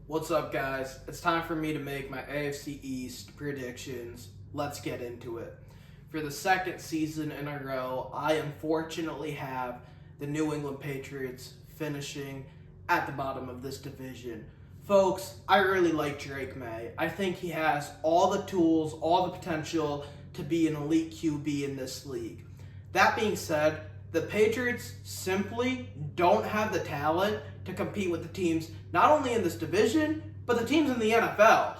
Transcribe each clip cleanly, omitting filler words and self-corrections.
What's up, guys? It's time for me to make my AFC East predictions. Let's get into it. For the second season in a row, I unfortunately have the New England Patriots finishing at the bottom of this division. Folks, I really like Drake May. I think he has all the tools, all the potential to be an elite QB in this league. That being said, the Patriots simply don't have the talent to compete with the teams not only in this division, but the teams in the NFL.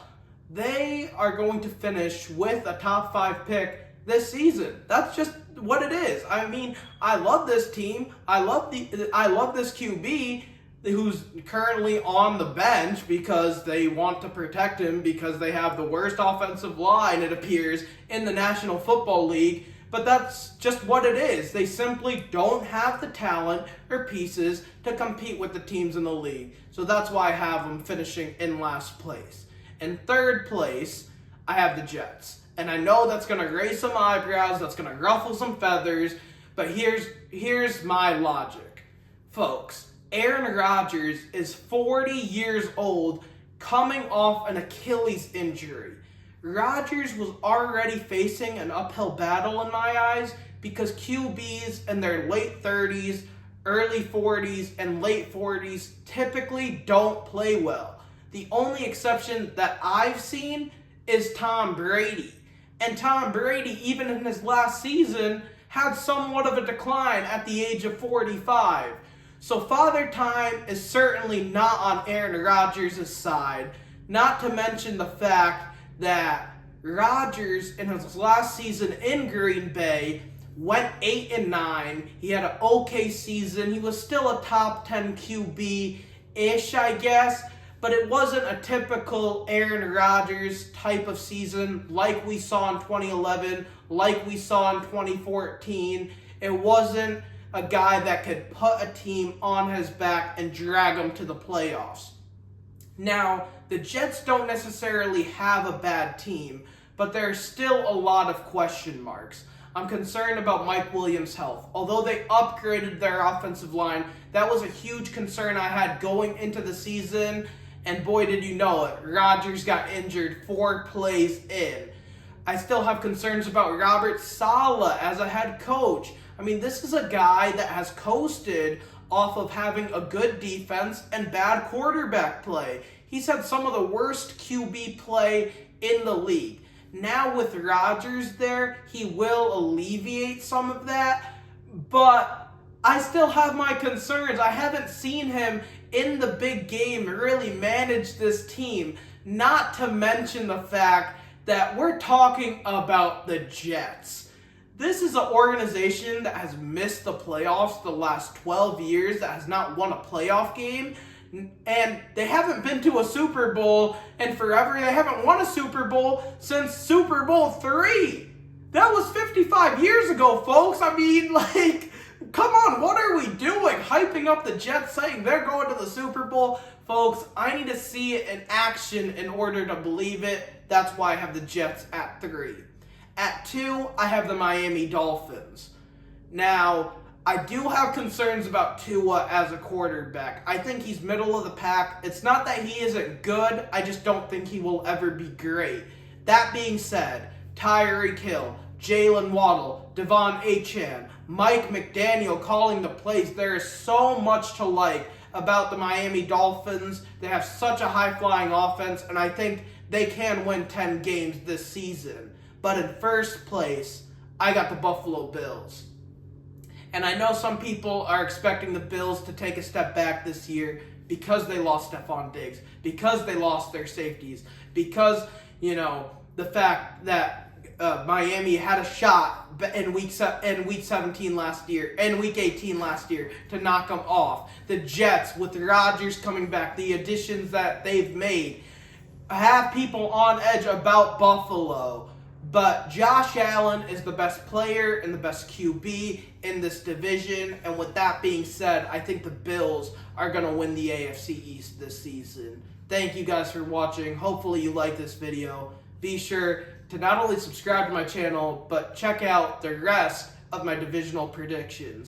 They are going to finish with a top 5 pick this season. That's just what it is. I mean, I love this team. I love this QB who's currently on the bench because they want to protect him because they have the worst offensive line, it appears, in the National Football League. But that's just what it is. They simply don't have the talent or pieces to compete with the teams in the league. So that's why I have them finishing in last place. In third place, I have the Jets. And I know that's going to raise some eyebrows, that's going to ruffle some feathers, but here's my logic. Folks, Aaron Rodgers is 40 years old, coming off an Achilles injury. Rodgers was already facing an uphill battle in my eyes because QBs in their late 30s, early 40s, and late 40s typically don't play well. The only exception that I've seen is Tom Brady. And Tom Brady, even in his last season, had somewhat of a decline at the age of 45. So Father Time is certainly not on Aaron Rodgers' side, not to mention the fact that Rodgers, in his last season in Green Bay, went 8-9. He had an okay season. He was still a top 10 QB-ish, I guess, but it wasn't a typical Aaron Rodgers type of season like we saw in 2011, like we saw in 2014. It wasn't a guy that could put a team on his back and drag them to the playoffs. Now, the Jets don't necessarily have a bad team, but there's still a lot of question marks. I'm concerned about Mike Williams' health. Although they upgraded their offensive line, that was a huge concern I had going into the season, and boy did you know it, Rodgers got injured 4 plays in. I still have concerns about Robert Saleh as a head coach. I mean, this is a guy that has coasted off of having a good defense and bad quarterback play. He's had some of the worst QB play in the league. Now with Rodgers there, he will alleviate some of that, but I still have my concerns. I haven't seen him in the big game really manage this team, not to mention the fact that we're talking about the Jets. This is an organization that has missed the playoffs the last 12 years, that has not won a playoff game, and they haven't been to a Super Bowl in forever. They haven't won a Super Bowl since Super Bowl III. That was 55 years ago, folks. I mean, come on, what are we doing? Hyping up the Jets, saying they're going to the Super Bowl? Folks, I need to see it in action in order to believe it. That's why I have the Jets at 3. At 2, I have the Miami Dolphins. Now, I do have concerns about Tua as a quarterback. I think he's middle of the pack. It's not that he isn't good, I just don't think he will ever be great. That being said, Tyreek Hill, Jalen Waddle, Devon Achane, Mike McDaniel calling the plays. There is so much to like about the Miami Dolphins. They have such a high-flying offense, and I think they can win 10 games this season. But in first place, I got the Buffalo Bills. And I know some people are expecting the Bills to take a step back this year because they lost Stephon Diggs, because they lost their safeties, because, the fact that Miami had a shot in week 17 last year, and week 18 last year, to knock them off. The Jets, with Rodgers coming back, the additions that they've made, have people on edge about Buffalo. But Josh Allen is the best player and the best QB in this division. And with that being said, I think the Bills are going to win the AFC East this season. Thank you guys for watching. Hopefully you like this video. Be sure to not only subscribe to my channel, but check out the rest of my divisional predictions.